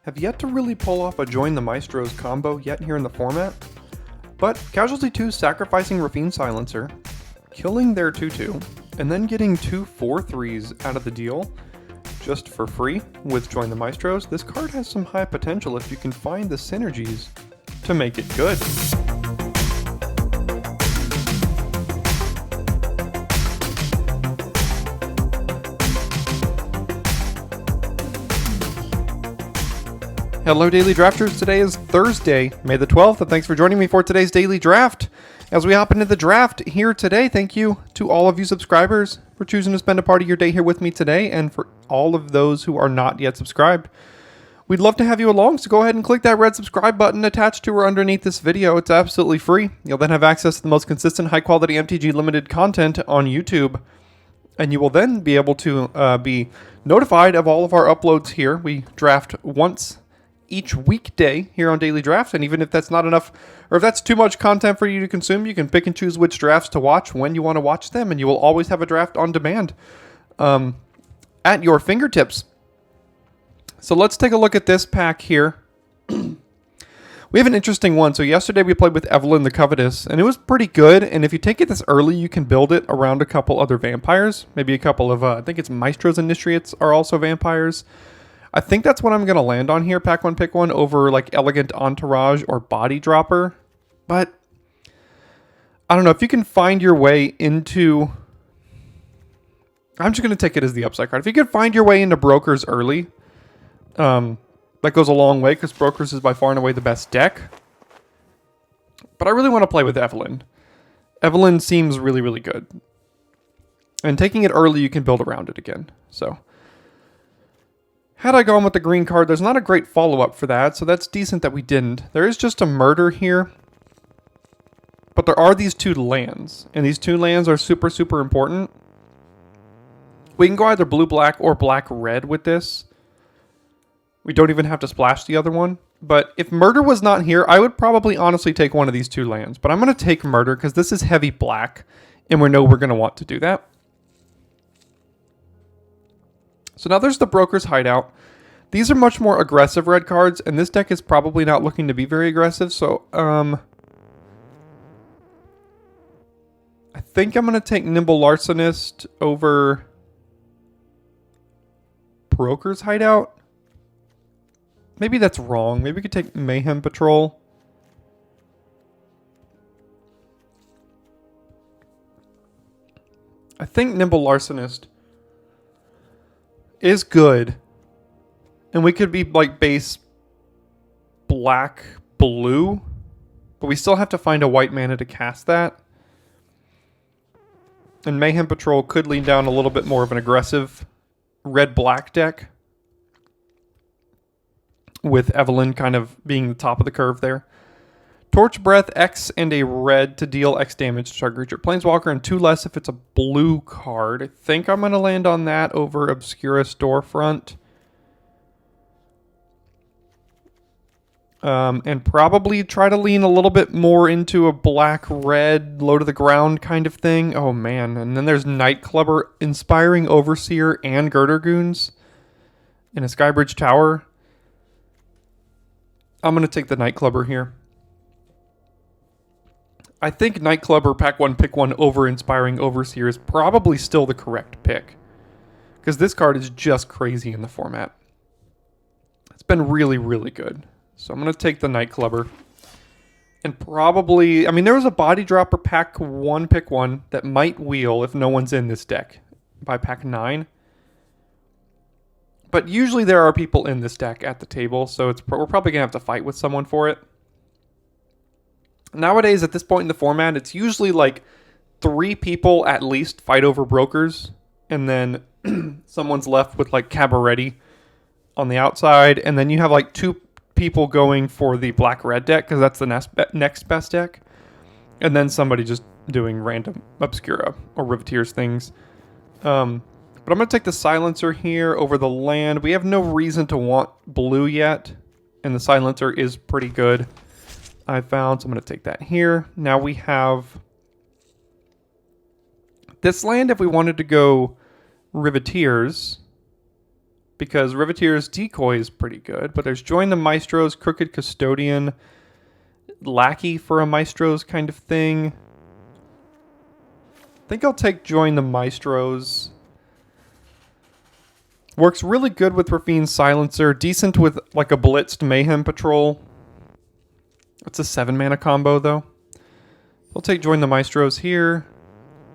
have yet to really pull off a Join the Maestros combo yet here in the format, but Casualty 2 sacrificing Rafine Silencer, killing their 2-2, and then getting two 4-3s out of the deal just for free with Join the Maestros. This card has some high potential if you can find the synergies to make it good. Hello Daily Drafters, today is Thursday, May the 12th, and thanks for joining me for today's Daily Draft. As we hop into the draft here today, thank you to all of you subscribers for choosing to spend a part of your day here with me today, and for all of those who are not yet subscribed. We'd love to have you along, so go ahead and click that red subscribe button attached to or underneath this video. It's absolutely free. You'll then have access to the most consistent, high-quality MTG Limited content on YouTube, and you will then be able to be notified of all of our uploads here. We draft once each weekday here on Daily Draft, and even if that's not enough, or if that's too much content for you to consume, you can pick and choose which drafts to watch when you want to watch them, and you will always have a draft on demand at your fingertips. So let's take a look at this pack here. We have an interesting one. So yesterday we played with Evelyn the Covetous, and it was pretty good, and if you take it this early, you can build it around a couple other vampires, maybe a couple of, I think it's Maestros Initiates are also vampires. I think that's what I'm going to land on here, pack one, pick one, over like Elegant Entourage or Body Dropper. But I don't know, if you can find your way into, I'm just going to take it as the upside card. If you can find your way into Brokers early, that goes a long way because Brokers is by far and away the best deck. But I really want to play with Evelyn. Evelyn seems really, really good. And taking it early, you can build around it again. So had I gone with the green card, there's not a great follow-up for that, so that's decent that we didn't. There is just a murder here, but there are these two lands, and these two lands are super, super important. We can go either blue-black or black-red with this. We don't even have to splash the other one, but if murder was not here, I would probably honestly take one of these two lands, but I'm going to take murder because this is heavy black, and we know we're going to want to do that. So now there's the Broker's Hideout. These are much more aggressive red cards, and this deck is probably not looking to be very aggressive, so I think I'm going to take Nimble Larcenist over Broker's Hideout. Maybe that's wrong. Maybe we could take Mayhem Patrol. I think Nimble Larcenist is good, and we could be like base black blue, but we still have to find a white mana to cast that, and Mayhem Patrol could lean down a little bit more of an aggressive red black deck with Evelyn kind of being the top of the curve there. Torch Breath, X, and a red to deal X damage to target creature. Planeswalker, and 2 less if it's a blue card. I think I'm going to land on that over Obscura Storefront. And probably try to lean a little bit more into a black-red, low-to-the-ground kind of thing. Oh, man. And then there's Nightclubber, Inspiring Overseer, and Girder Goons in a Skybridge Tower. I'm going to take the Nightclubber here. I think Nightclubber, pack one, pick one over Inspiring Overseer is probably still the correct pick, because this card is just crazy in the format. It's been really, really good. So I'm going to take the Nightclubber. And probably, I mean, there was a Body Dropper, pack one, pick one, that might wheel if no one's in this deck by pack 9. But usually there are people in this deck at the table, so we're probably going to have to fight with someone for it. Nowadays, at this point in the format, it's usually like 3 people at least fight over Brokers, and then someone's left with like Cabaretti on the outside, and then you have like 2 people going for the black-red deck, because that's the next best deck, and then somebody just doing random Obscura or Riveteers things. But I'm going to take the Silencer here over the land. We have no reason to want blue yet, and the Silencer is pretty good, I found, so I'm going to take that here. Now we have this land if we wanted to go Riveteers. because Riveteer's Decoy is pretty good, but there's Join the Maestros, Crooked Custodian, Lackey for a Maestros kind of thing. I think I'll take Join the Maestros. Works really good with Raffine's Silencer, decent with like a Blitzed Mayhem Patrol. It's a 7-mana combo though. I'll take Join the Maestros here.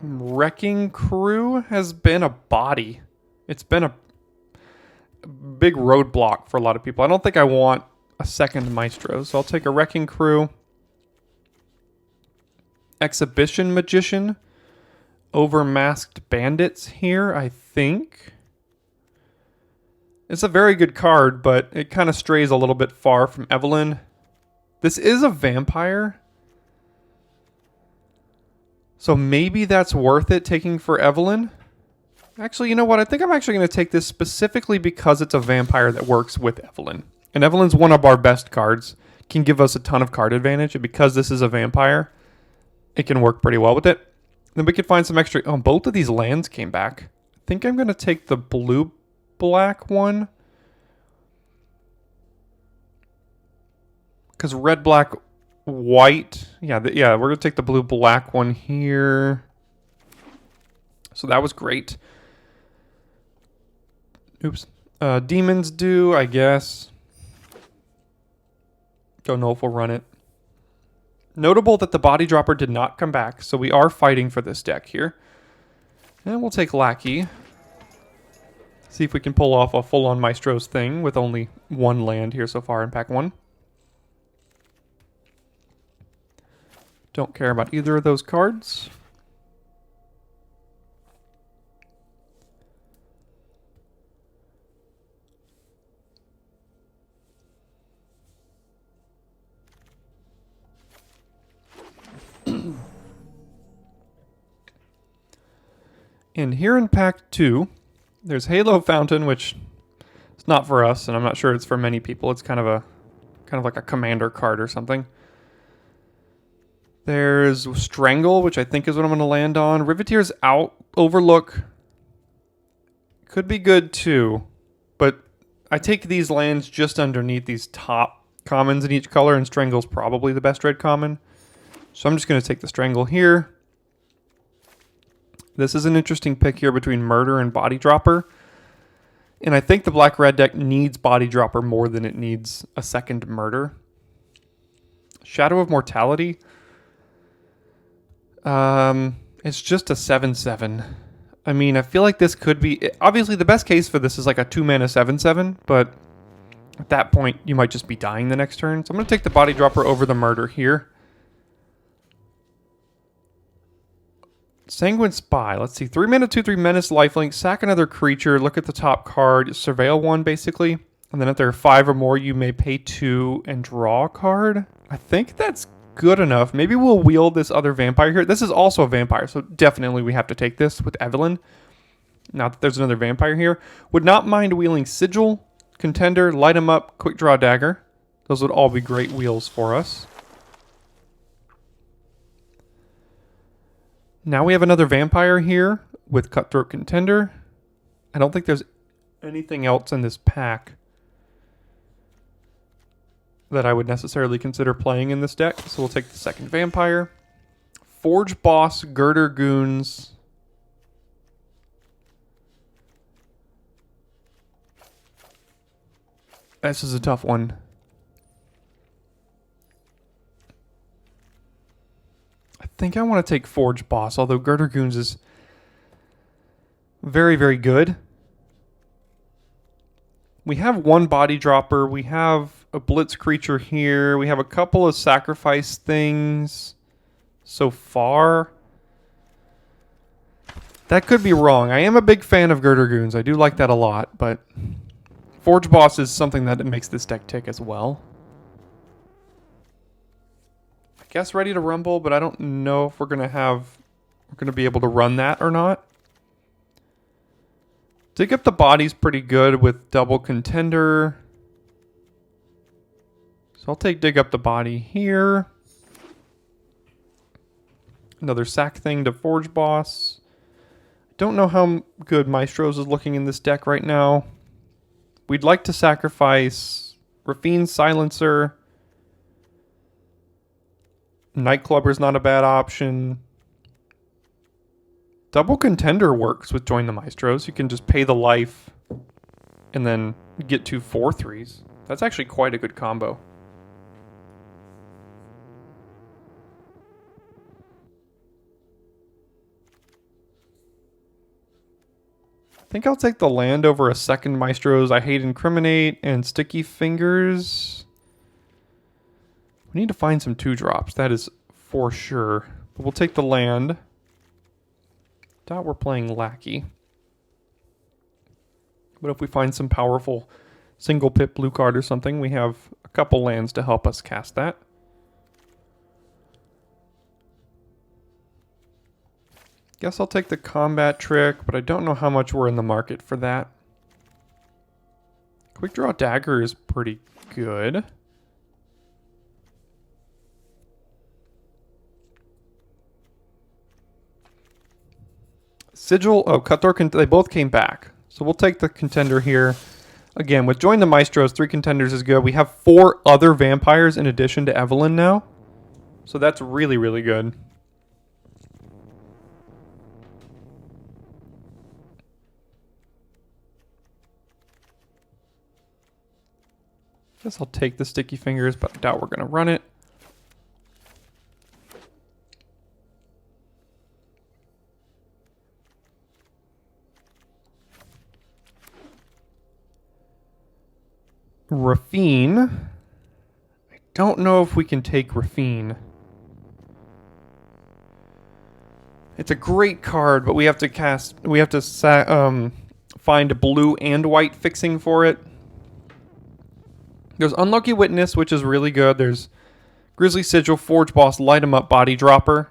Wrecking Crew has been a body. It's been a big roadblock for a lot of people. I don't think I want a second Maestro, so I'll take a Wrecking Crew. Exhibition Magician over Masked Bandits here, I think. It's a very good card, but it kind of strays a little bit far from Evelyn. This is a vampire. So maybe that's worth it taking for Evelyn. Actually, you know what? I think I'm actually going to take this specifically because it's a vampire that works with Evelyn. And Evelyn's one of our best cards. Can give us a ton of card advantage. And because this is a vampire, it can work pretty well with it. Then we could find some extra... Oh, both of these lands came back. I think I'm going to take the blue-black one. Because red, black, white. Yeah, we're going to take the blue-black one here. So that was great. Oops. Demons do, I guess. Don't know if we'll run it. Notable that the Body Dropper did not come back, so we are fighting for this deck here. And we'll take Lackey. See if we can pull off a full-on Maestro's thing with only one land here so far in pack 1. Don't care about either of those cards. And here in pack 2, there's Halo Fountain, which is not for us, and I'm not sure it's for many people. It's kind of like a commander card or something. There's Strangle, which I think is what I'm going to land on. Riveteer's out. Overlook could be good too, but I take these lands just underneath these top commons in each color, and Strangle's probably the best red common. So I'm just going to take the Strangle here. This is an interesting pick here between Murder and Body Dropper. And I think the black-red deck needs Body Dropper more than it needs a second Murder. Shadow of Mortality. It's just a 7/7. I mean, I feel like this could be... Obviously, the best case for this is like a 2-mana 7/7, but at that point, you might just be dying the next turn. So I'm going to take the Body Dropper over the Murder here. Sanguine Spy. Let's see. 3 mana, 2/3 Menace, Lifelink. Sack another creature. Look at the top card. Surveil one, basically. And then if there are 5 or more, you may pay 2 and draw a card. I think that's good enough. Maybe we'll wield this other vampire here. This is also a vampire, so definitely we have to take this with Evelyn. Now that there's another vampire here. Would not mind wheeling Sigil, Contender, Light 'em Up, Quick Draw Dagger. Those would all be great wheels for us. Now we have another vampire here with Cutthroat Contender. I don't think there's anything else in this pack that I would necessarily consider playing in this deck. So we'll take the second vampire. Forge Boss, Girder Goons. This is a tough one. I think I want to take Forge Boss, although Girder Goons is very, very good. We have one Body Dropper. We have a Blitz creature here. We have a couple of sacrifice things so far. That could be wrong. I am a big fan of Girder Goons. I do like that a lot, but Forge Boss is something that makes this deck tick as well. I guess Ready to Rumble, but I don't know if we're going to be able to run that or not. Dig Up the Body's pretty good with double Contender. So I'll take Dig Up the Body here. Another sack thing to Forge Boss. Don't know how good Maestro's is looking in this deck right now. We'd like to sacrifice Rafine's Silencer. Nightclubber's not a bad option. Double Contender works with Join the Maestros. You can just pay the life and then get 2 4/3s. That's actually quite a good combo. I think I'll take the land over a second Maestros. I hate Incriminate and Sticky Fingers. We need to find some 2-drops. That is for sure. But we'll take the land. Doubt we're playing Lackey. But if we find some powerful single pip blue card or something, we have a couple lands to help us cast that. Guess I'll take the combat trick, but I don't know how much we're in the market for that. Quick Draw Dagger is pretty good. Sigil, oh, Cutthroat, they both came back. So we'll take the contender here. Again, with Join the Maestros, 3 contenders is good. We have 4 other vampires in addition to Evelyn now. So that's really, really good. Guess I'll take the Sticky Fingers, but I doubt we're going to run it. Rafine. I don't know if we can take Rafine. It's a great card, but we have to find a blue and white fixing for it. There's Unlucky Witness, which is really good. There's Grizzly Sigil, Forge Boss, Light 'em Up, Body Dropper.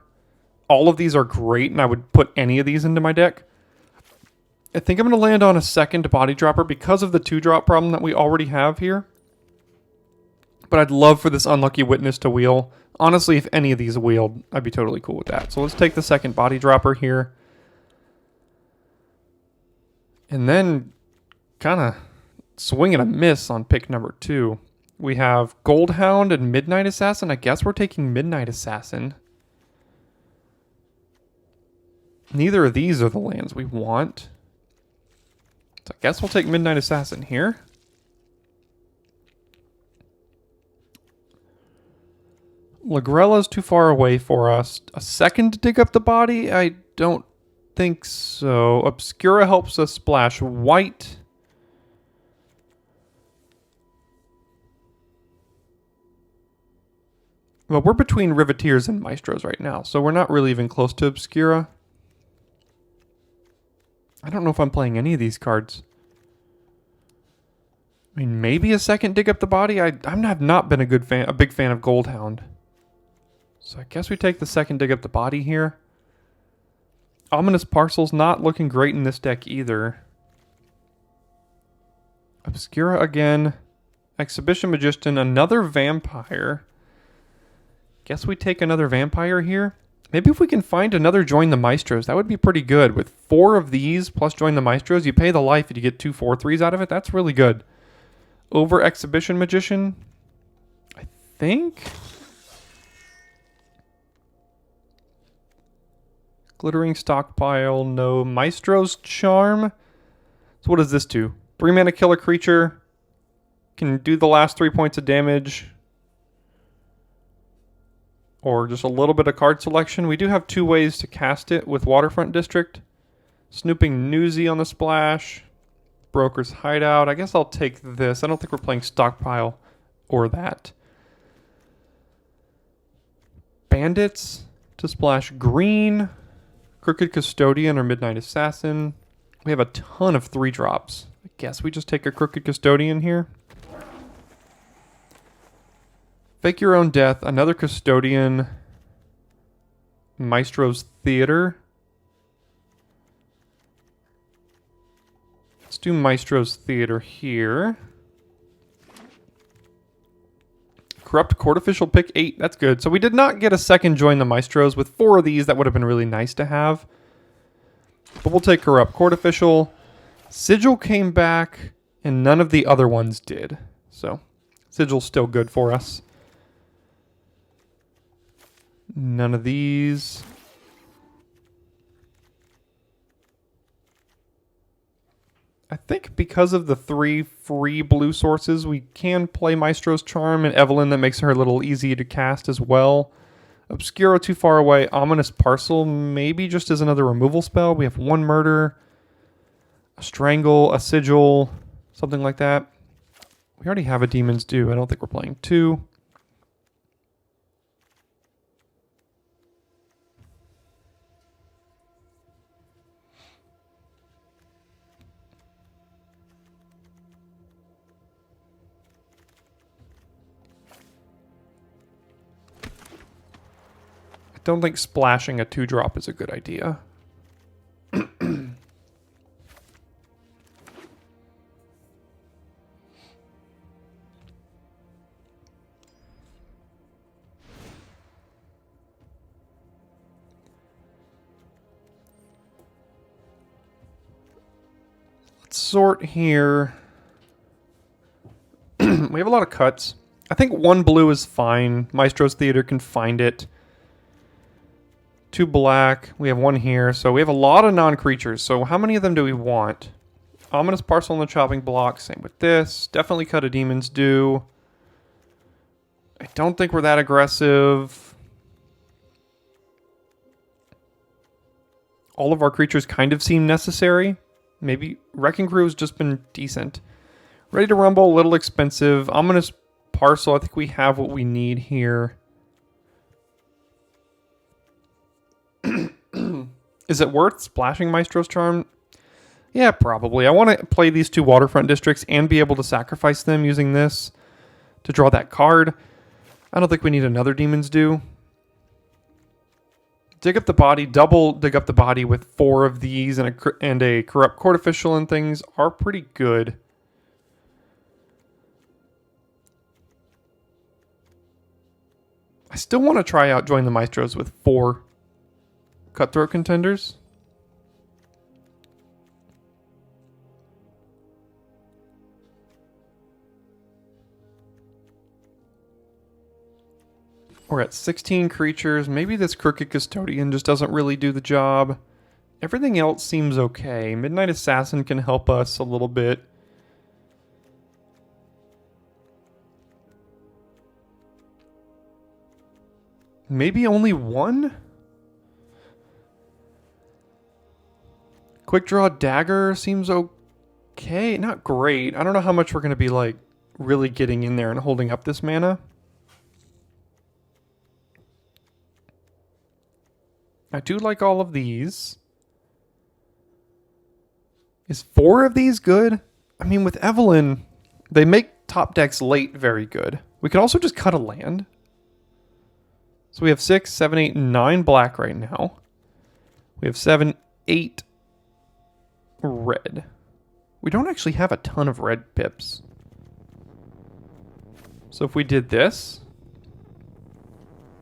All of these are great, and I would put any of these into my deck. I think I'm going to land on a second Body Dropper because of the 2-drop problem that we already have here. But I'd love for this Unlucky Witness to wheel. Honestly, if any of these wheeled, I'd be totally cool with that. So let's take the second Body Dropper here. And then kind of swing and a miss on pick number 2. We have Goldhound and Midnight Assassin. I guess we're taking Midnight Assassin. Neither of these are the lands we want. So I guess we'll take Midnight Assassin here. Lagrella's too far away for us. A second to dig up the body? I don't think so. Obscura helps us splash white. Well, we're between Riveteers and Maestros right now, so we're not really even close to Obscura. I don't know if I'm playing any of these cards. I mean, maybe a second dig up the body. I have not been a big fan of Goldhound. So I guess we take the second dig up the body here. Ominous Parcel's not looking great in this deck either. Obscura again. Exhibition Magician, another vampire. Guess we take another vampire here. Maybe if we can find another Join the Maestros, that would be pretty good. With 4 of these plus Join the Maestros, you pay the life and you get 2 4/3s out of it. That's really good. Over Exhibition Magician, I think. Glittering Stockpile, no. Maestro's Charm. So what does this do? 3 mana, kill a creature. Can do the last 3 points of damage. Or just a little bit of card selection. We do have 2 ways to cast it with Waterfront District. Snooping Newsy on the splash. Broker's Hideout. I guess I'll take this. I don't think we're playing Stockpile or that. Bandits to splash green. Crooked Custodian or Midnight Assassin. We have a ton of 3-drops. I guess we just take a Crooked Custodian here. Fake Your Own Death, another Custodian, Maestro's Theater. Let's do Maestro's Theater here. Corrupt Court Official, pick 8, that's good. So we did not get a second Join the Maestros. With 4 of these, that would have been really nice to have. But we'll take Corrupt Court Official. Sigil came back, And none of the other ones did. So, Sigil's still good for us. None of these. I think because of the 3 free blue sources, we can play Maestro's Charm and Evelyn. That makes her a little easy to cast as well. Obscuro too far away. Ominous Parcel maybe just as another removal spell. We have 1 Murder, a Strangle, a Sigil, something like that. We already have a Demon's Due. I don't think we're playing 2. I don't think splashing a 2-drop is a good idea. Let's sort here. We have a lot of cuts. I think 1 blue is fine. Maestro's Theater can find it. 2 black. We have 1 here. So we have a lot of non-creatures. So how many of them do we want? Ominous Parcel on the chopping block. Same with this. Definitely cut a Demon's Due. I don't think we're that aggressive. All of our creatures kind of seem necessary. Maybe Wrecking Crew has just been decent. Ready to Rumble, a little expensive. Ominous Parcel, I think we have what we need here. Is it worth splashing Maestro's Charm? Yeah, probably. I want to play these 2 waterfront districts and be able to sacrifice them using this to draw that card. I don't think we need another Demon's Due. Dig up the body, double dig up the body with 4 of these and a Corrupt Court Official and things are pretty good. I still want to try out Join the Maestros with 4 Cutthroat Contenders. We're at 16 creatures. Maybe this Crooked Custodian just doesn't really do the job. Everything else seems okay. Midnight Assassin can help us a little bit. Maybe only 1? Quick Draw Dagger seems okay. Not great. I don't know how much we're going to be like really getting in there and holding up this mana. I do like all of these. Is 4 of these good? I mean, with Evelyn, they make top decks late very good. We can also just cut a land. So we have 6, 7, 8, 9 black right now. We have 7, 8 red. We don't actually have a ton of red pips. So if we did this,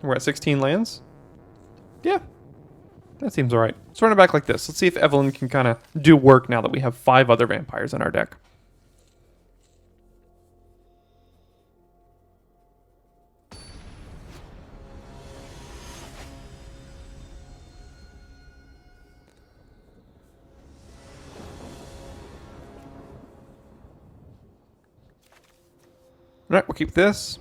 we're at 16 lands. Yeah, that seems all right. Let's run it back like this. Let's see if Evelyn can kind of do work now that we have 5 other vampires in our deck. All right, we'll keep this.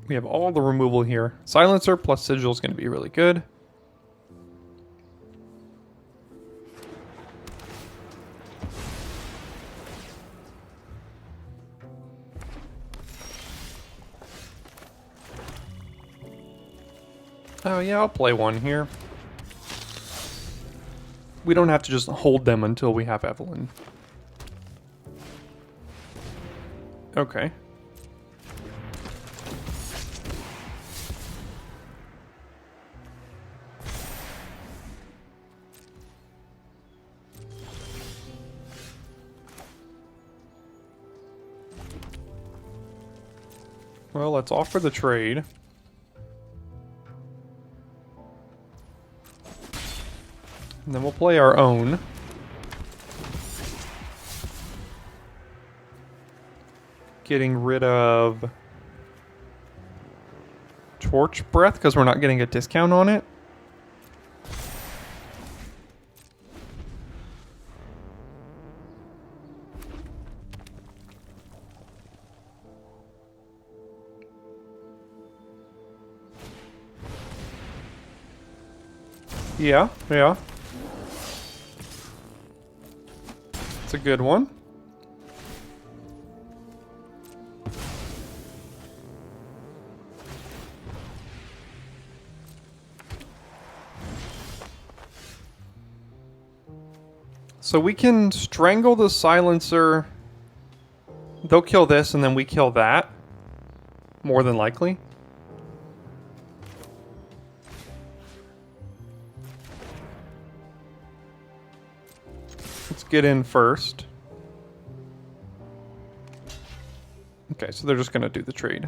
We have all the removal here. Silencer plus Sigil is going to be really good. Oh yeah, I'll play 1 here. We don't have to just hold them until we have Evelyn. Okay. Well, let's offer the trade. And then we'll play our own. Getting rid of Torch Breath because we're not getting a discount on it. Yeah, yeah. It's a good one. So we can strangle the silencer. They'll kill this and then we kill that. More than likely. Let's get in first. Okay, so they're just going to do the trade.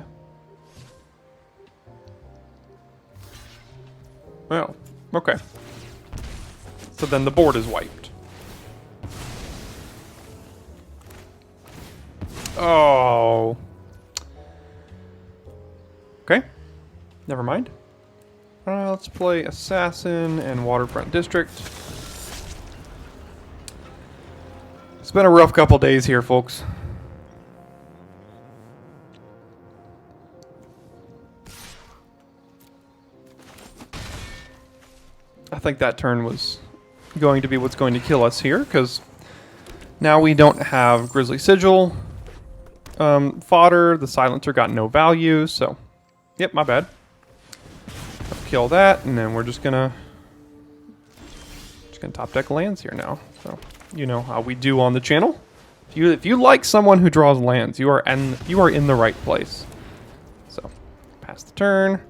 Well, okay. So then the board is wiped. Oh. Okay. Never mind. Let's play Assassin and Waterfront District. It's been a rough couple days here, folks. I think that turn was going to be what's going to kill us here, because now we don't have Grizzly Sigil fodder. The Silencer got no value, so... Yep, my bad. Kill that, and then we're just gonna top deck lands here now. So you know how we do on the channel. If you like someone who draws lands, you are in the right place. So pass the turn.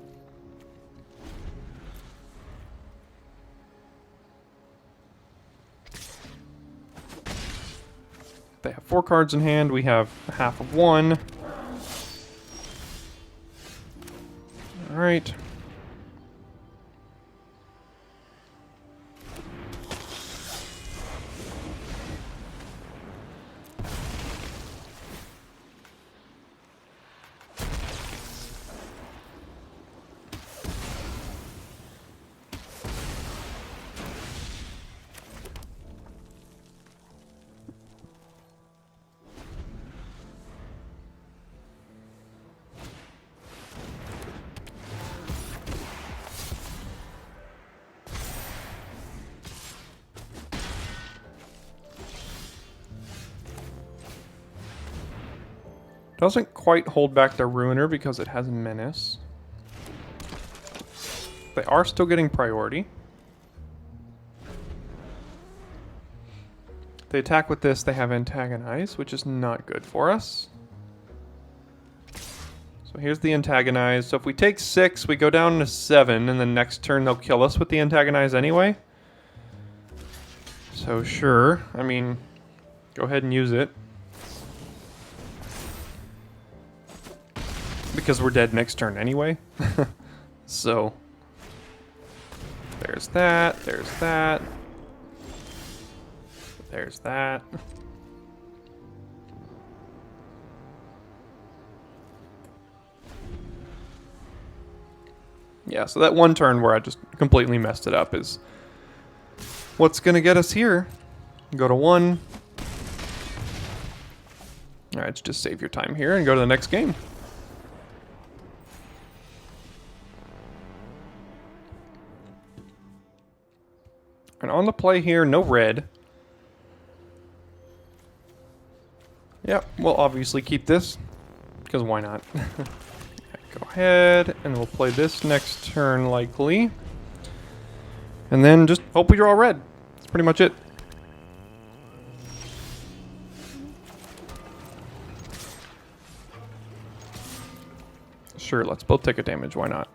They have 4 cards in hand. We have half of 1. All right. Doesn't quite hold back their Ruiner because it has Menace. They are still getting priority. They attack with this, they have Antagonize, which is not good for us. So here's the Antagonize. So if we take 6, we go down to 7, and then next turn they'll kill us with the Antagonize anyway. So sure, I mean, go ahead and use it. Because we're dead next turn anyway. So there's that, there's that, there's that. Yeah, so that one turn where I just completely messed it up is what's gonna get us here. Go to 1. Alright, just save your time here and go to the next game. And on the play here, no red. Yep, we'll obviously keep this, because why not? Go ahead, and we'll play this next turn likely. And then just hope we draw red. That's pretty much it. Sure, let's both take a damage, why not?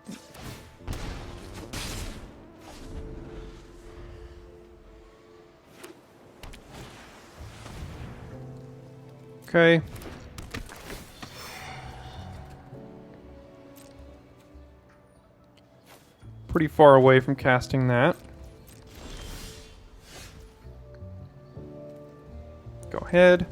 Okay. pretty far away from casting that. Go ahead.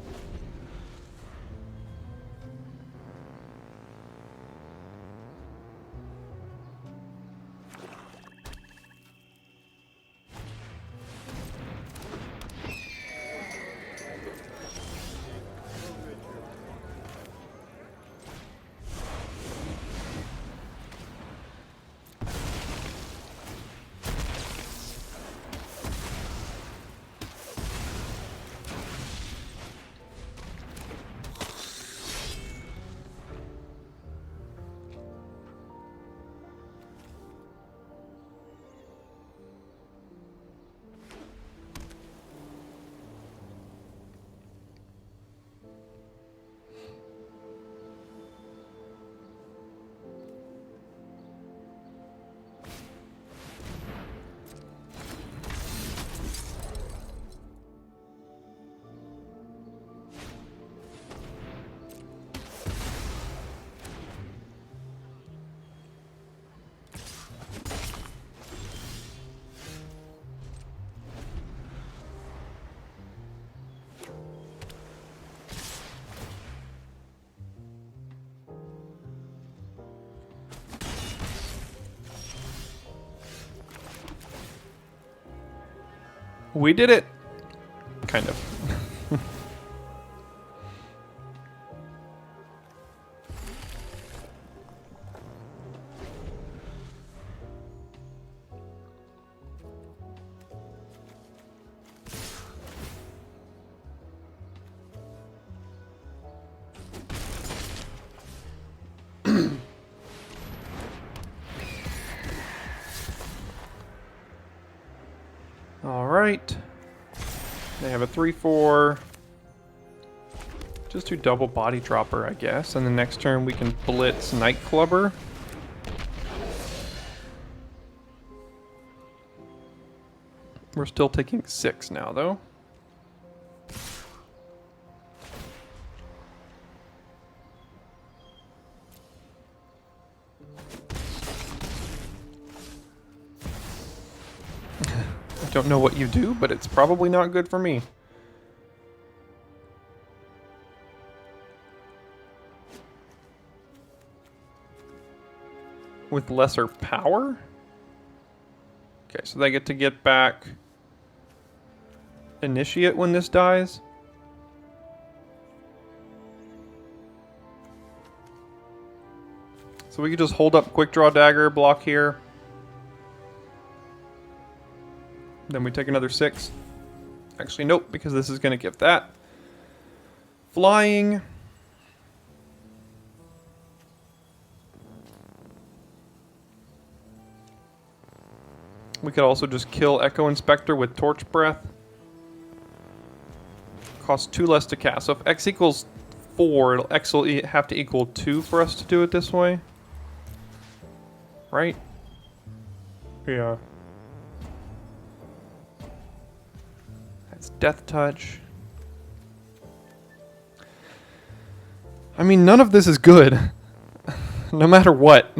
We did it! Kind of. Alright. They have a 3/4. Just do double body dropper, I guess. And the next turn we can blitz Nightclubber. We're still taking 6 now, though. Don't know what you do, but it's probably not good for me. With lesser power? Okay, so they get to get back Initiate when this dies. So we could just hold up Quick Draw Dagger, block here. Then we take another 6. Actually, nope, because this is going to give that. Flying. We could also just kill Echo Inspector with Torch Breath. Costs 2 less to cast. So if X equals 4, X will have to equal 2 for us to do it this way. Right? Yeah. Death Touch. I mean, none of this is good. No matter what.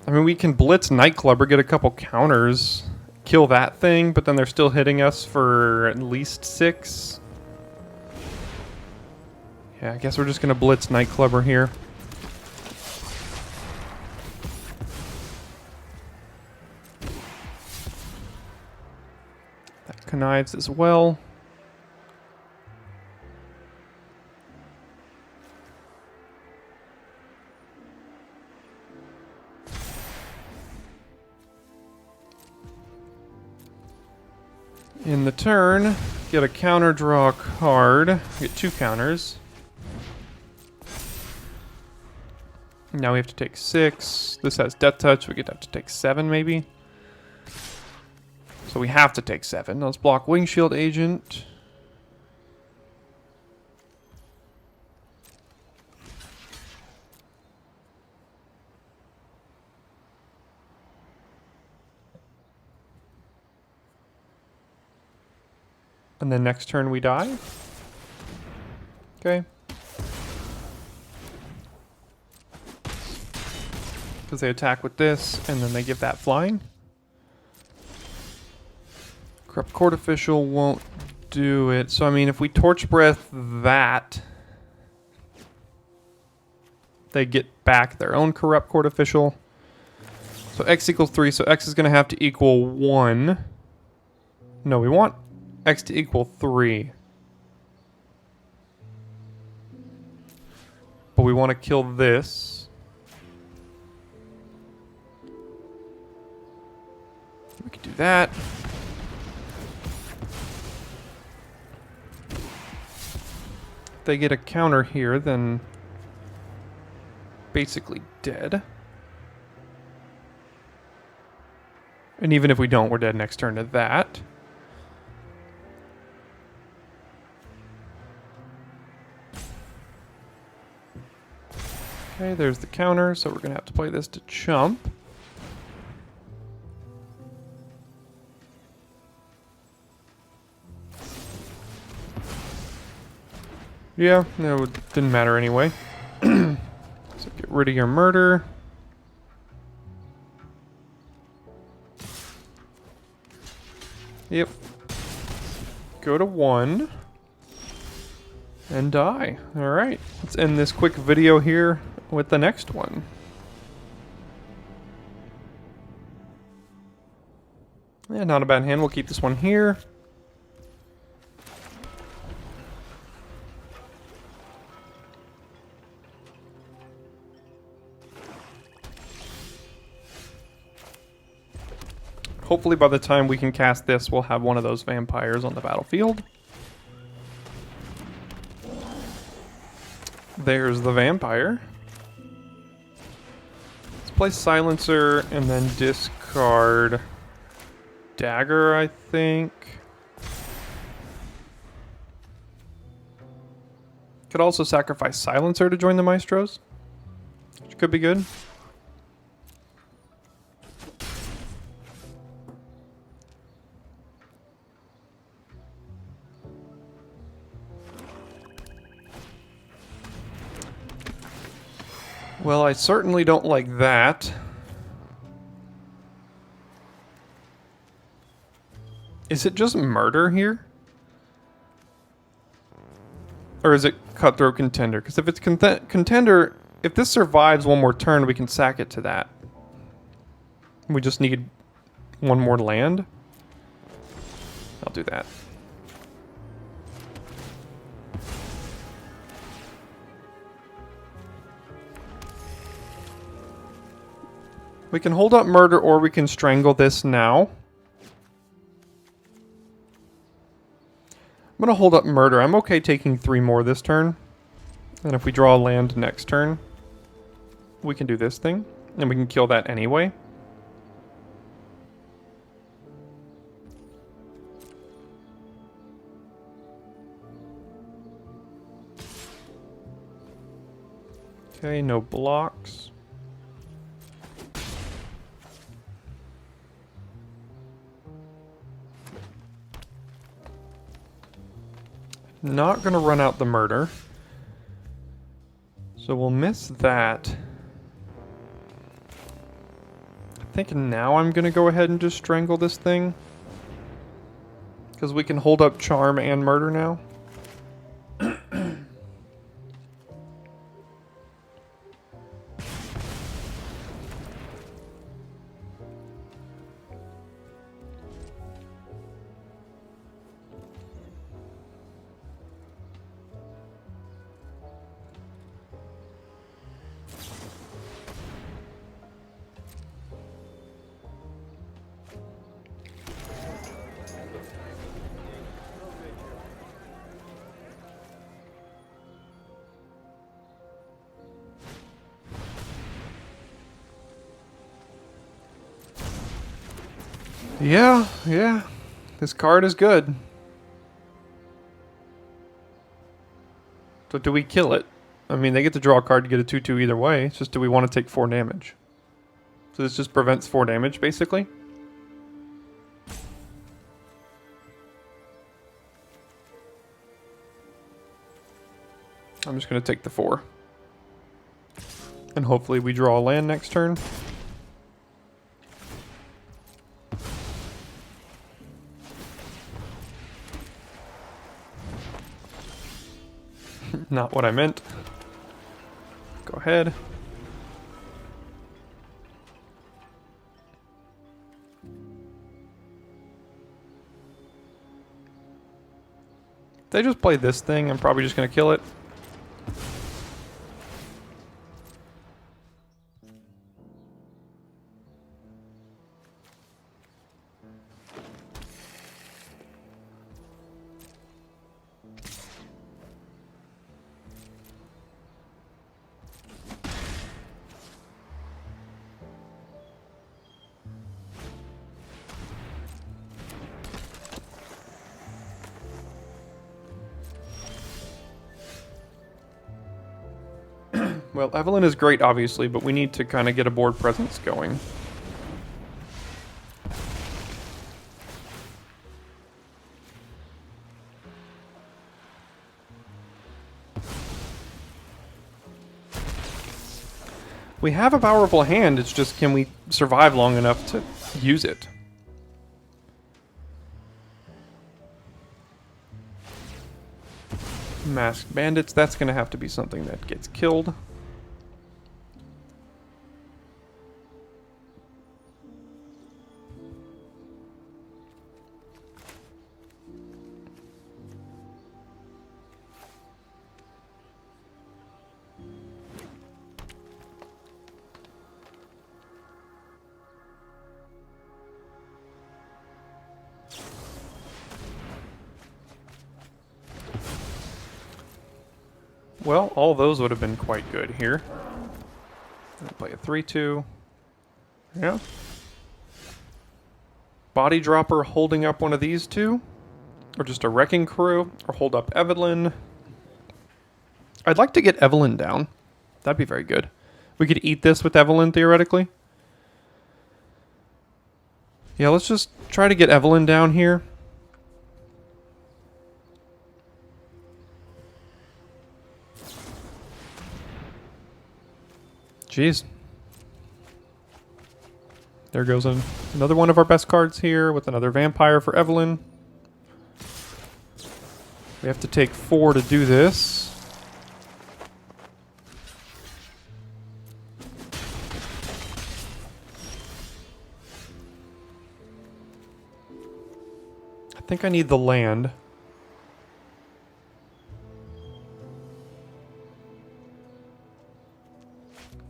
I mean, we can blitz Nightclubber, get a couple counters, kill that thing, but then they're still hitting us for at least 6. Yeah, I guess we're just gonna blitz Nightclubber here. Knives as well. In the turn, get a counter draw card. Get 2 counters. Now we have to take 6. This has Death Touch. We could have to take 7 maybe. So we have to take 7. Let's block Wingshield Agent. And then next turn we die. Okay. because they attack with this, and then they give that flying. Corrupt Court Official won't do it. So, I mean, if we Torch Breath that, they get back their own Corrupt Court Official. So X equals 3, so X is going to have to equal 1. No, we want X to equal 3. But we want to kill this. We could do that. If they get a counter here, then basically dead. And even if we don't, we're dead next turn to that. Okay, there's the counter, so we're going to have to play this to chump. Yeah, no, it didn't matter anyway. So get rid of your murder. Yep. Go to 1. And die. Alright, let's end this quick video here with the next one. Yeah, not a bad hand. We'll keep this one here. Hopefully by the time we can cast this, we'll have one of those vampires on the battlefield. There's the vampire. Let's play Silencer and then discard Dagger, I think. Could also sacrifice Silencer to join the Maestros, which could be good. Well, I certainly don't like that. Is it just murder here? Or is it Cutthroat Contender? Because if it's Contender, if this survives one more turn, we can sack it to that. We just need one more land. I'll do that. We can hold up murder or we can strangle this now. I'm going to hold up murder. I'm okay taking 3 more this turn. And if we draw a land next turn, we can do this thing. And we can kill that anyway. Okay, no blocks. Not gonna run out the murder. So we'll miss that. I think now I'm gonna go ahead and just strangle this thing. Because we can hold up charm and murder now. Yeah. This card is good. So do we kill it? I mean, they get to draw a card to get a 2/2 either way. It's just, do we want to take 4 damage? So this just prevents 4 damage, basically. I'm just going to take the 4. And hopefully we draw a land next turn. Not what I meant. Go ahead. If they just play this thing, I'm probably just going to kill it. Well, Evelyn is great, obviously, but we need to kind of get a board presence going. We have a powerful hand, it's just can we survive long enough to use it? Masked Bandits, that's going to have to be something that gets killed. Well, all those would have been quite good here. Play a 3-2. Yeah. Body Dropper holding up one of these two. Or just a Wrecking Crew. Or hold up Evelyn. I'd like to get Evelyn down. That'd be very good. We could eat this with Evelyn, theoretically. Yeah, let's just try to get Evelyn down here. Jeez. There goes another one of our best cards here with another Vampire for Evelyn. We have to take 4 to do this. I think I need the land.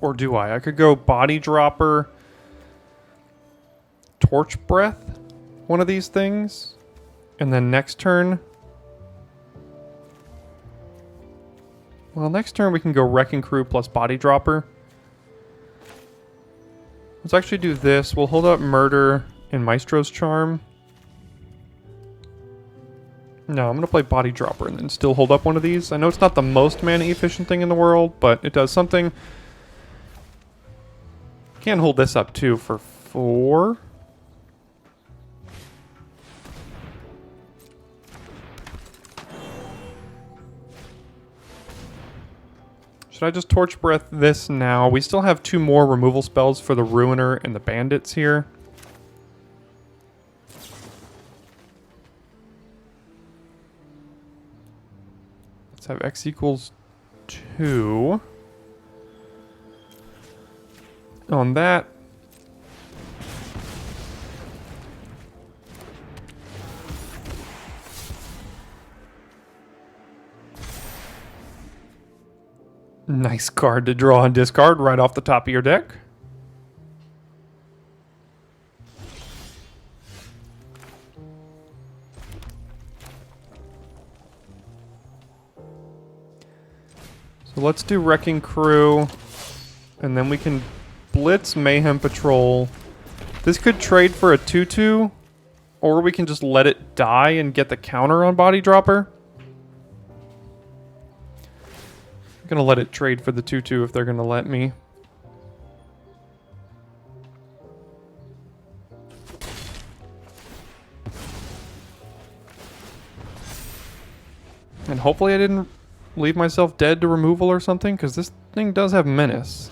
Or do I? I could go Body Dropper, Torch Breath, one of these things. And then next turn... Well, next turn we can go Wrecking Crew plus Body Dropper. Let's actually do this. We'll hold up Murder and Maestro's Charm. No, I'm going to play Body Dropper and then still hold up one of these. I know it's not the most mana efficient thing in the world, but it does something. Can hold this up too for 4. Should I just Torch Breath this now? We still have 2 more removal spells for the Ruiner and the Bandits here. Let's have X equals 2. On that. Nice card to draw and discard right off the top of your deck. So let's do Wrecking Crew, and then we can Blitz Mayhem Patrol. This could trade for a 2-2, or we can just let it die and get the counter on Body Dropper. I'm gonna let it trade for the 2-2 if they're gonna let me. And hopefully I didn't leave myself dead to removal or something, because this thing does have Menace.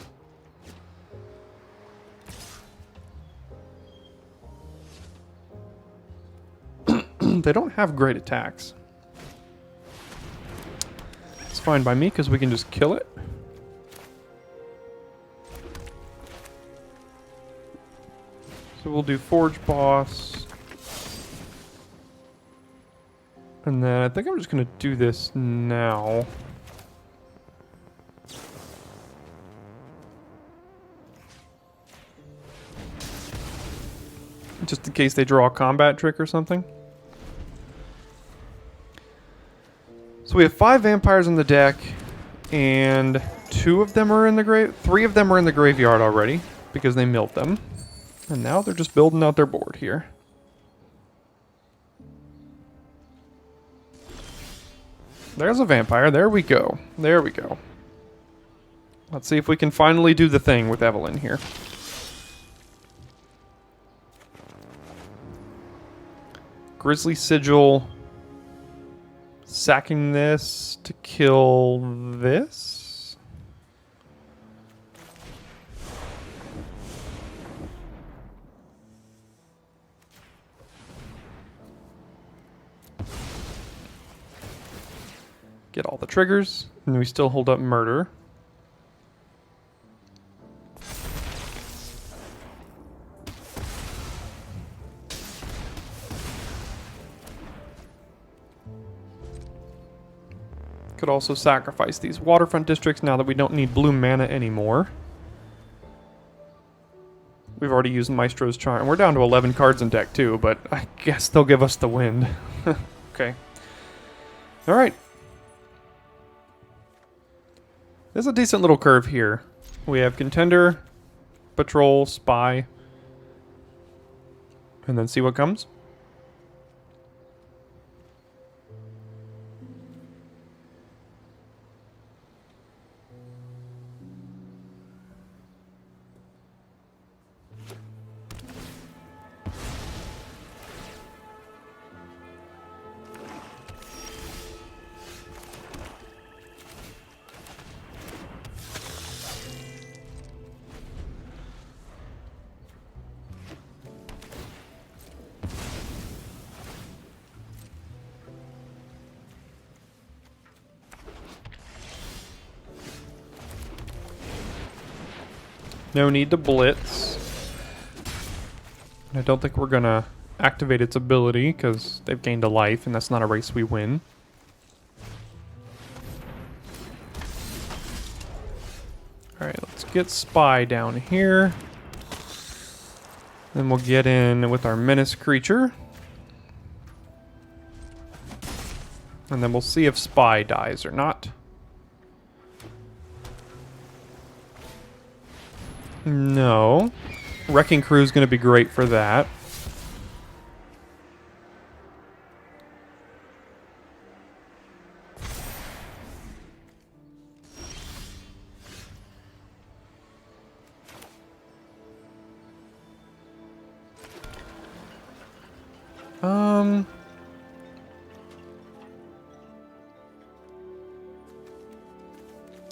They don't have great attacks. fine by me because we can just kill it. So we'll do Forge Boss. And then I think I'm just going to do this now. Just in case they draw a combat trick or something. So we have 5 vampires in the deck, and 2 of them are in the grave. 3 of them are in the graveyard already because they milled them. And now they're just building out their board here. There's a vampire. There we go. There we go. Let's see if we can finally do the thing with Evelyn here. Grizzly Sigil. Sacking this to kill this. Get all the triggers, and we still hold up murder. Could also sacrifice these waterfront districts now that we don't need blue mana anymore. We've already used Maestro's Charm. We're down to 11 cards in deck too, but I guess they'll give us the wind. Okay. Alright. There's a decent little curve here. We have Contender, Patrol, Spy, and then see what comes. No need to blitz. I don't think we're gonna activate its ability because they've gained a life and that's not a race we win. Alright, let's get Spy down here. Then we'll get in with our Menace creature. And then we'll see if Spy dies or not. No. Wrecking Crew is going to be great for that.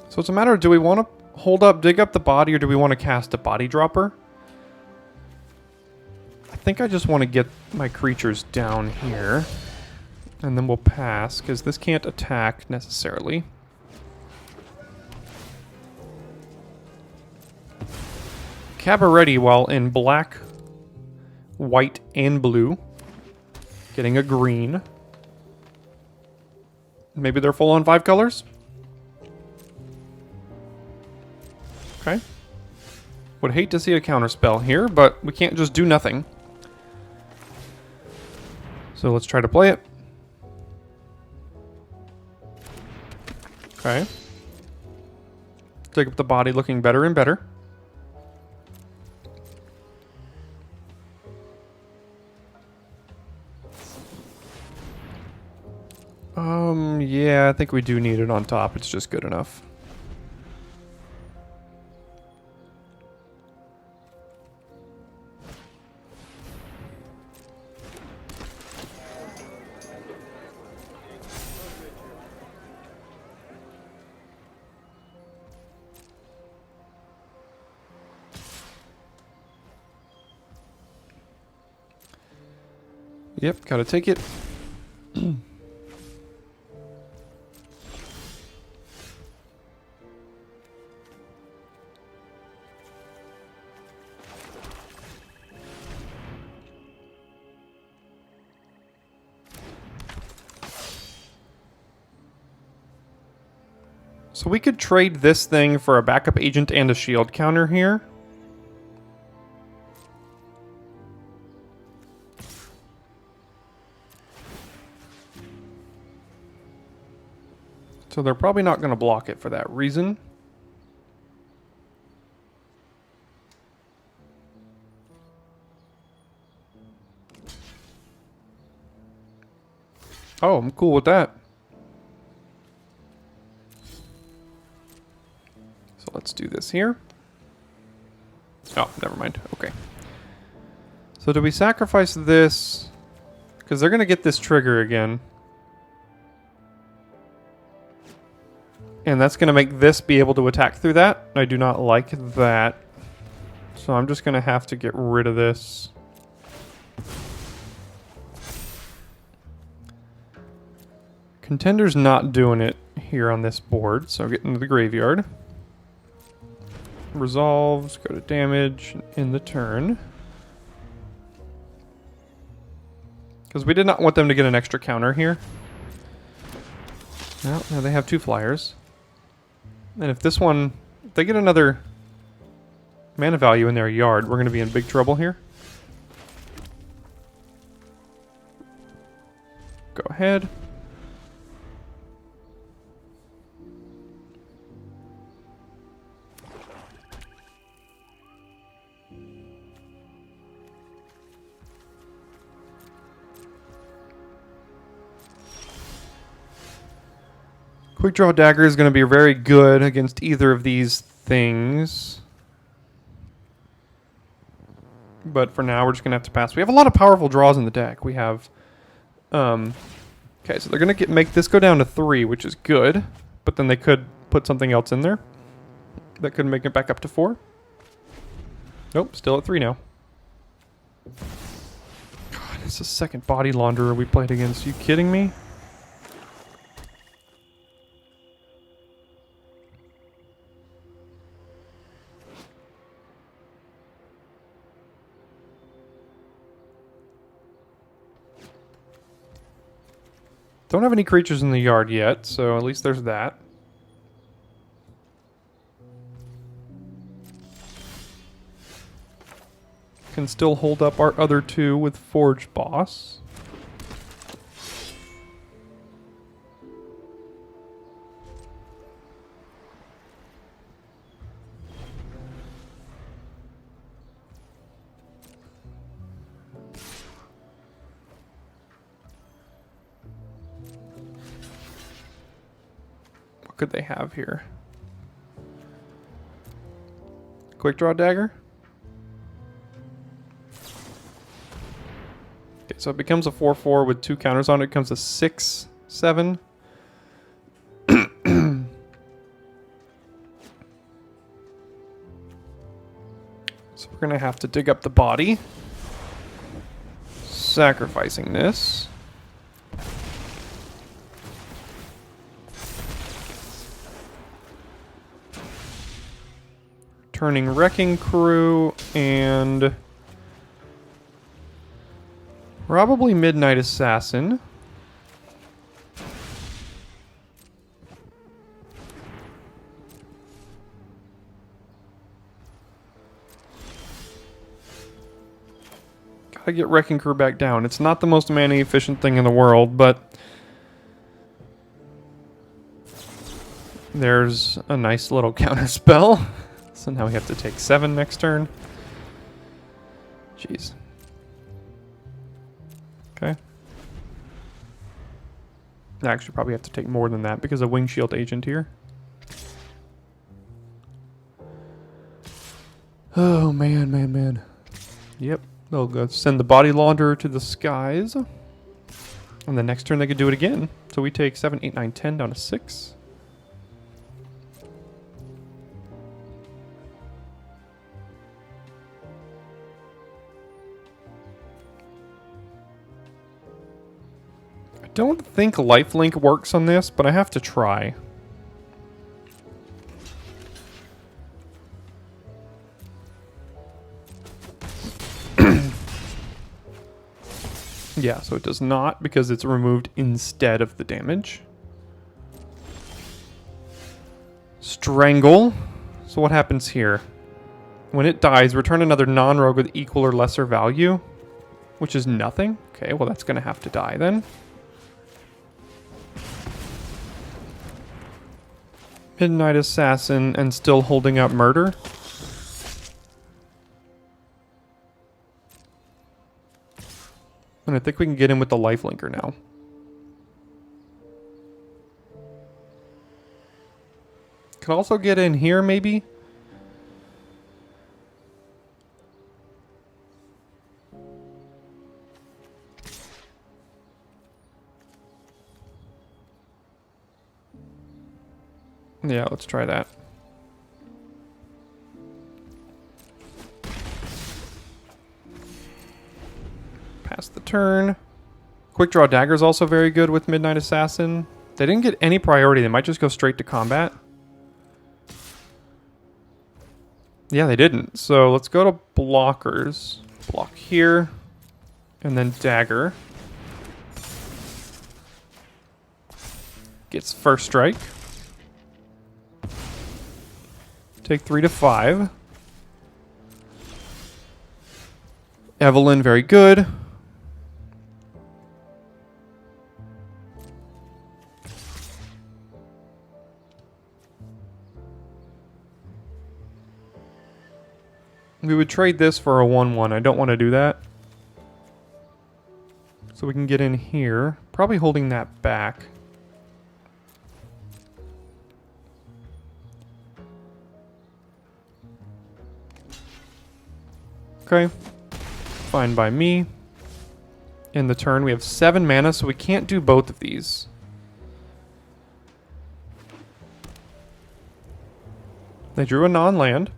So it's a matter of, do we want to hold up, dig up the body, or do we want to cast a body dropper? I think I just want to get my creatures down here. And then we'll pass, because this can't attack necessarily. Cabaretti, while in black, white, and blue, getting a green. Maybe they're full on 5 colors? Okay. Would hate to see a counterspell here, but we can't just do nothing. So let's try to play it. Okay. Take up the body, looking better and better. Yeah, I think we do need it on top. It's just good enough. Yep, gotta take it. So we could trade this thing for a backup agent and a shield counter here. So they're probably not going to block it for that reason. Oh, I'm cool with that. So let's do this here. Oh, never mind. Okay. So do we sacrifice this? Because they're going to get this trigger again. And that's going to make this be able to attack through that. I do not like that. So I'm just going to have to get rid of this. Contender's not doing it here on this board, so get into the graveyard. Resolves, go to damage in the turn. Because we did not want them to get an extra counter here. Well, now they have 2 flyers. And if this one, if they get another mana value in their yard, we're going to be in big trouble here. Go ahead. Quick Draw Dagger is going to be very good against either of these things. But for now, we're just going to have to pass. We have a lot of powerful draws in the deck. We have... okay, so they're going to make this go down to 3, which is good. But then they could put something else in there that could make it back up to 4. Nope, still at 3 now. God, it's the second Body Launderer we played against. Are you kidding me? Don't have any creatures in the yard yet, so at least there's that. Can still hold up our other 2 with Forge Boss. Could they have here? Quick Draw Dagger. Okay, so it becomes a 4/4 with 2 counters on it. It becomes a 6/7. So we're gonna have to dig up the body, sacrificing this. Turning Wrecking Crew and probably Midnight Assassin. Gotta get Wrecking Crew back down. It's not the most mana efficient thing in the world, but there's a nice little counter spell. So now we have to take 7 next turn. Jeez. Okay. I actually probably have to take more than that because of Wing Shield Agent here. Oh, man, man, man. Yep. They'll go send the Body Launderer to the skies. And the next turn they could do it again. So we take 7, 8, 9, 10 down to 6. I don't think lifelink works on this, but I have to try. Yeah, so it does not because it's removed instead of the damage. Strangle. So what happens here? When it dies, return another non-rogue with equal or lesser value, which is nothing. Okay, well that's going to have to die then. Midnight Assassin and still holding up Murder. And I think we can get in with the lifelinker now. Can also get in here maybe. Yeah, let's try that. Pass the turn. Quick Draw Dagger is also very good with Midnight Assassin. They didn't get any priority. They might just go straight to combat. Yeah, they didn't. So let's go to blockers. Block here. And then Dagger. Gets first strike. Take 3 to 5. Evelyn, very good. We would trade this for a 1-1. I don't want to do that. So we can get in here. Probably holding that back. Okay. Fine by me. In the turn, we have 7 mana, so we can't do both of these. They drew a non-land.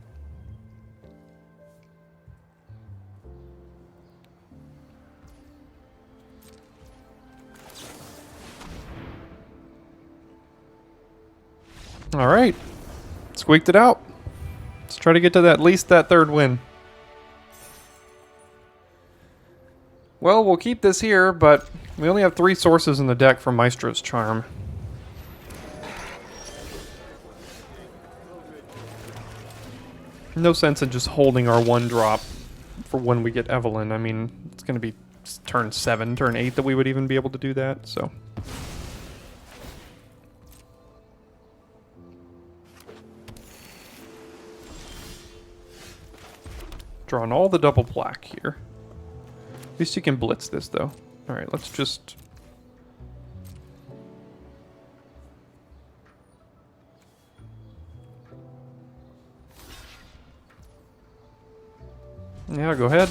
All right. Squeaked it out. Let's try to get to at least that third win. Well, we'll keep this here, but we only have 3 sources in the deck for Maestro's Charm. No sense in just holding our 1-drop for when we get Evelyn. I mean, it's going to be turn 7, turn 8 that we would even be able to do that, so... Drawing all the double black here. At least you can blitz this, though. Alright, let's just... Yeah, go ahead.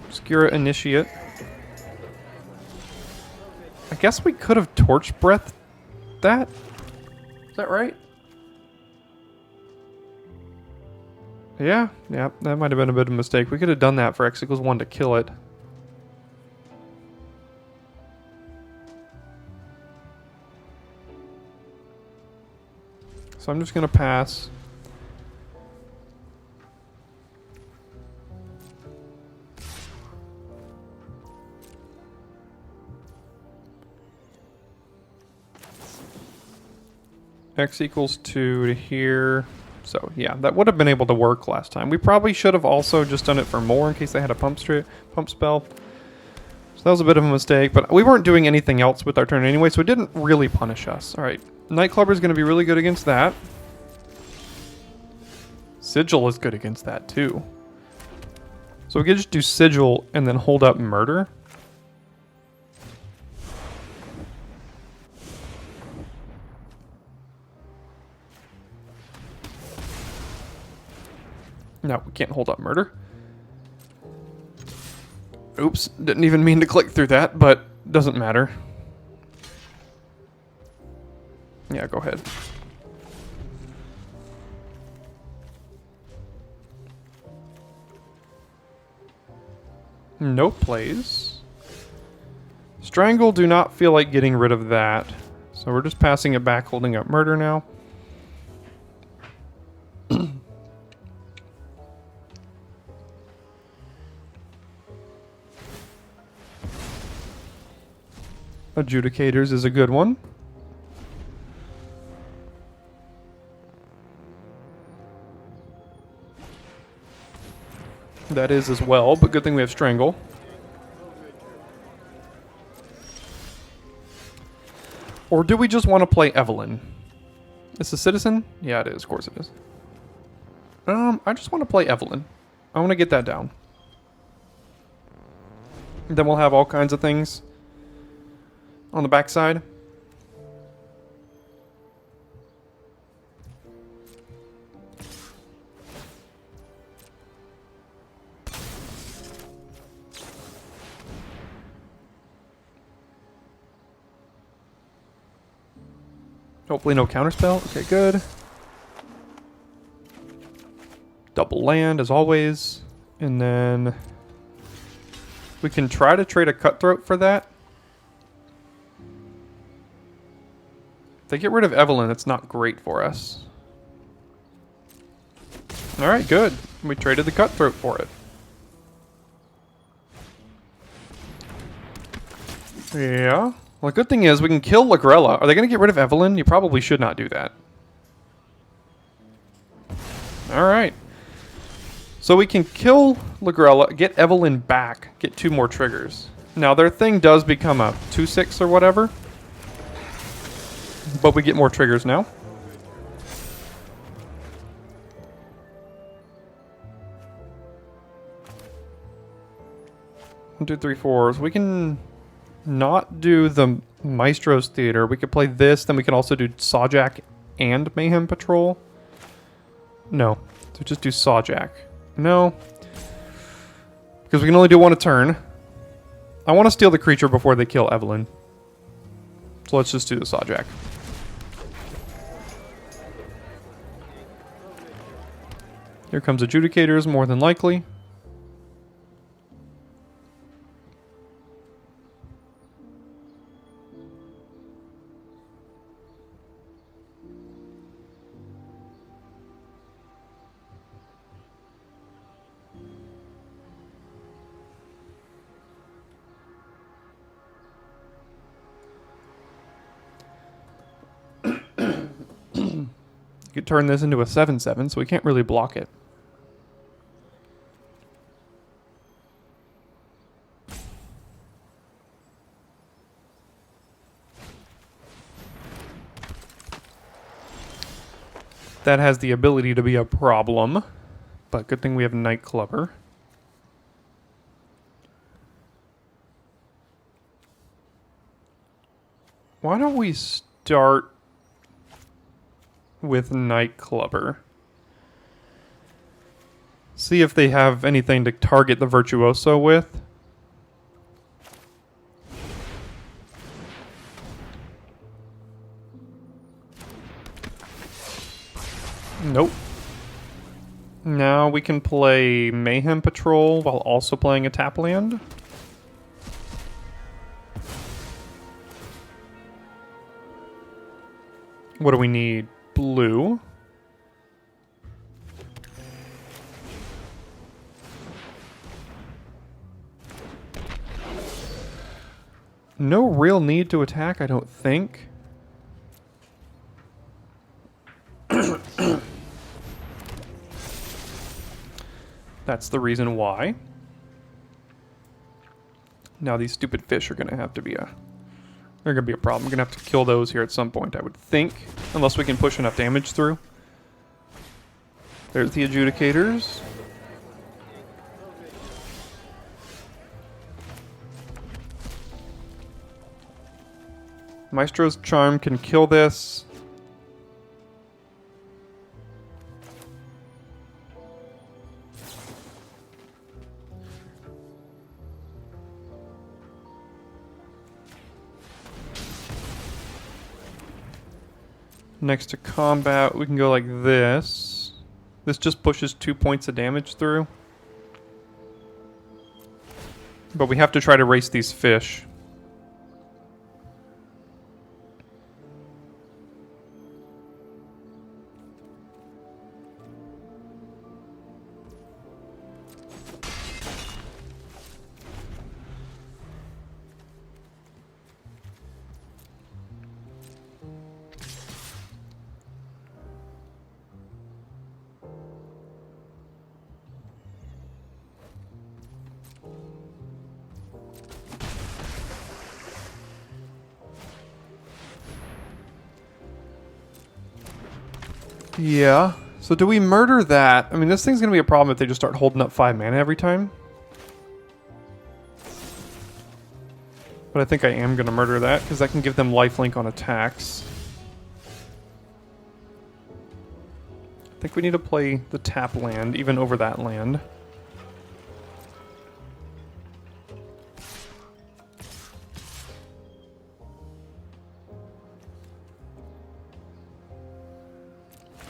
Obscura Initiate. I guess we could have Torch Breath that? Is that right? Yeah, that might have been a bit of a mistake. We could have done that for X equals 1 to kill it. So I'm just going to pass. X equals 2 to here. So yeah, that would have been able to work last time. We probably should have also just done it for more in case they had a pump spell. So that was a bit of a mistake, but we weren't doing anything else with our turn anyway, so it didn't really punish us. All right, Nightclubber is going to be really good against that. Sigil is good against that too. So we could just do Sigil and then hold up Murder. No, we can't hold up Murder. Oops, didn't even mean to click through that, but doesn't matter. Yeah, go ahead. No plays. Strangle, do not feel like getting rid of that. So we're just passing it back, holding up Murder now. Adjudicators is a good one. That is as well, but good thing we have Strangle. Or do we just want to play Evelyn? It's a citizen? Yeah, it is. Of course it is. I just want to play Evelyn. I want to get that down. Then we'll have all kinds of things on the backside. Hopefully no counterspell. Okay, good. Double land as always. And then we can try to trade a Cutthroat for that. If they get rid of Evelyn, it's not great for us. Alright, good. We traded the Cutthroat for it. Yeah. Well, the good thing is we can kill Lagrella. Are they going to get rid of Evelyn? You probably should not do that. Alright. So we can kill Lagrella, get Evelyn back, get 2 more triggers. Now their thing does become a 2/6 or whatever. But we get more triggers now. One, two, three, four. So we can not do the Maestro's Theater. We could play this, then we can also do Sawjack and Mayhem Patrol. No. So just do Sawjack. No. Because we can only do 1 a turn. I want to steal the creature before they kill Evelyn. So let's just do the Sawjack. Here comes Adjudicators, more than likely. You could turn this into a 7/7, so we can't really block it. That has the ability to be a problem, but good thing we have Nightclubber. Why don't we start with Nightclubber? See if they have anything to target the Virtuoso with. Nope. Now we can play Mayhem Patrol while also playing a tap land. What do we need? Blue. No real need to attack, I don't think. That's the reason why. Now these stupid fish are going to have to be a... They're going to be a problem. We're going to have to kill those here at some point, I would think. Unless we can push enough damage through. There's the Adjudicators. Maestro's Charm can kill this. Next to combat, we can go like this. This just pushes 2 points of damage through. But we have to try to race these fish. Yeah. So do we murder that? I mean, this thing's going to be a problem if they just start holding up 5 mana every time. But I think I am going to murder that, because that can give them lifelink on attacks. I think we need to play the tap land, even over that land.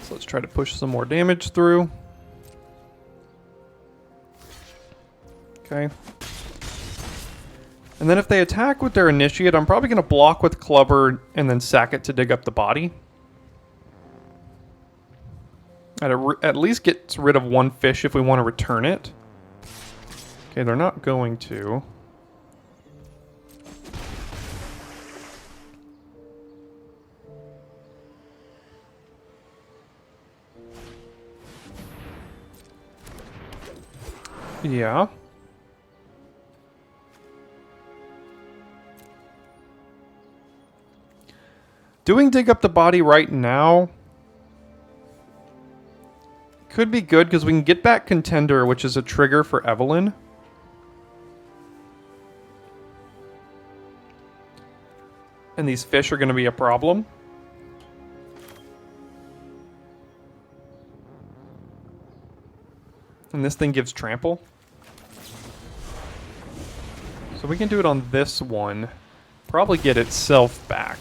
So let's try to push some more damage through. Okay. And then if they attack with their initiate, I'm probably going to block with Clubber and then sack it to dig up the body. At least gets rid of 1 fish if we want to return it. Okay, they're not going to. Yeah. Doing dig up the body right now could be good because we can get back Contender, which is a trigger for Evelyn. And these fish are going to be a problem. And this thing gives trample. So we can do it on this one. Probably get itself back.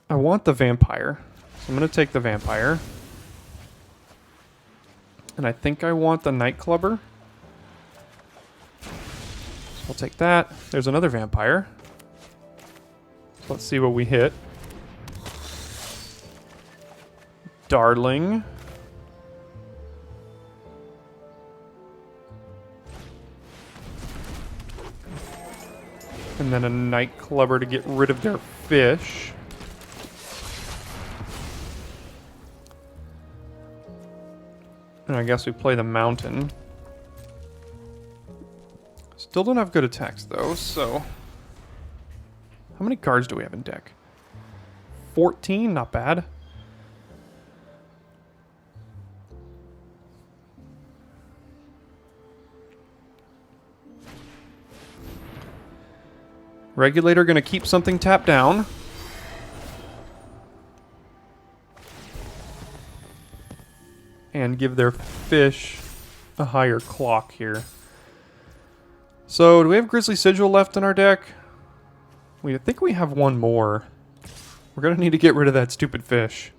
I want the vampire. So I'm going to take the vampire. And I think I want the night clubber. So I'll take that. There's another vampire. So let's see what we hit. Darling. And then a night clubber to get rid of their fish. And I guess we play the mountain. Still don't have good attacks though, so... How many cards do we have in deck? 14, not bad. Regulator gonna keep something tapped down. And give their fish a higher clock here. So, do we have Grizzly Sigil left in our deck? We think we have one more. We're gonna need to get rid of that stupid fish.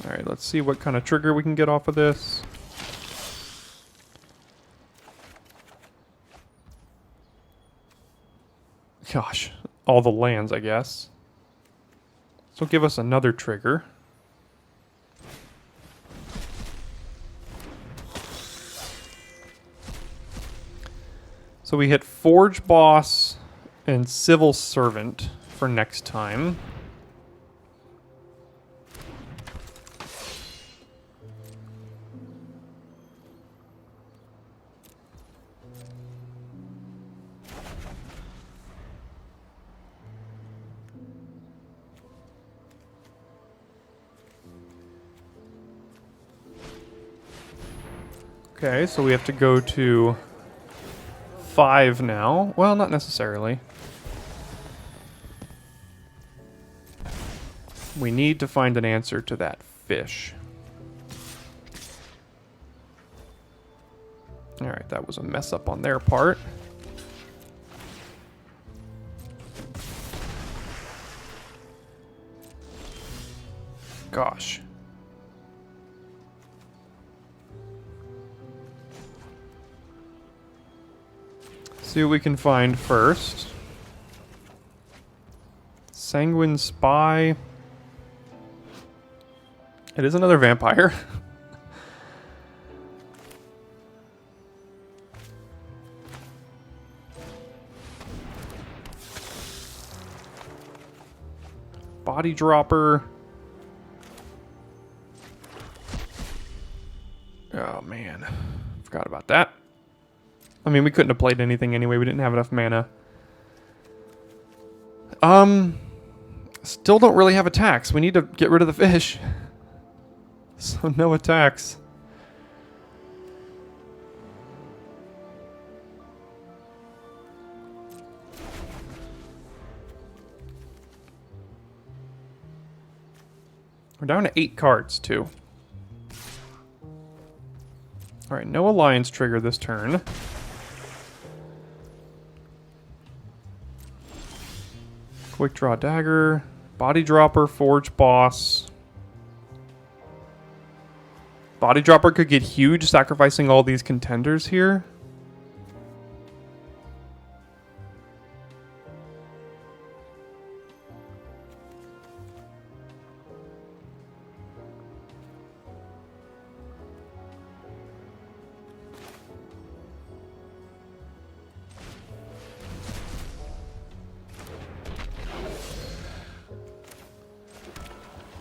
Alright, let's see what kind of trigger we can get off of this. Gosh, all the lands, I guess. So give us another trigger. So we hit Forge Boss and Civil Servant for next time. Okay, so we have to go to 5 now. Well, not necessarily. We need to find an answer to that fish. Alright, that was a mess up on their part. Gosh. See what we can find first. Sanguine Spy. It is another vampire. Body Dropper. Oh man, forgot about that. I mean, we couldn't have played anything anyway. We didn't have enough mana. Still don't really have attacks. We need to get rid of the fish. So no attacks. We're down to 8 cards, too. Alright, no alliance trigger this turn. Quick draw dagger. Body dropper, forge boss. Body dropper could get huge, sacrificing all these contenders here.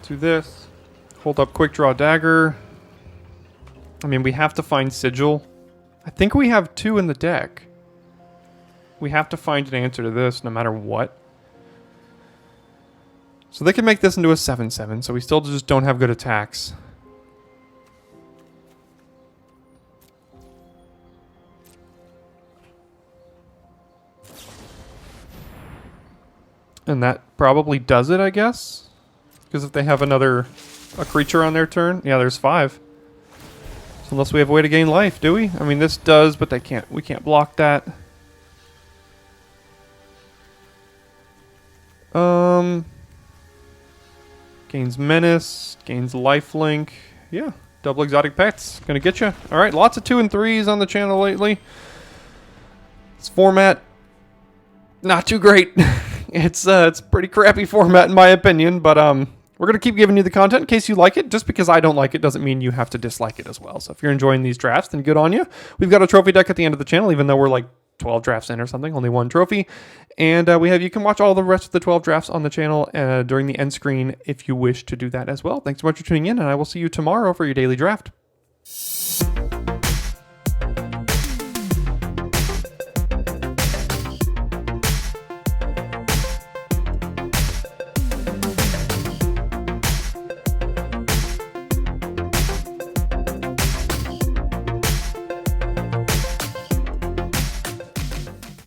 Do this. Hold up quick draw dagger. I mean, we have to find sigil. I think we have 2 in the deck. We have to find an answer to this no matter what. So they can make this into a 7/7, so we still just don't have good attacks. And that probably does it, I guess. Because if they have a creature on their turn, yeah, there's 5. So unless we have a way to gain life, do we? I mean, this does, but we can't block that. Gains menace, gains lifelink. Yeah, double exotic pets, gonna get you. All right, lots of 2 and 3s on the channel lately. This format, not too great. It's pretty crappy format in my opinion, but we're going to keep giving you the content in case you like it. Just because I don't like it doesn't mean you have to dislike it as well. So if you're enjoying these drafts, then good on you. We've got a trophy deck at the end of the channel, even though we're like 12 drafts in or something, only 1 trophy. And you can watch all the rest of the 12 drafts on the channel during the end screen if you wish to do that as well. Thanks so much for tuning in, and I will see you tomorrow for your daily draft.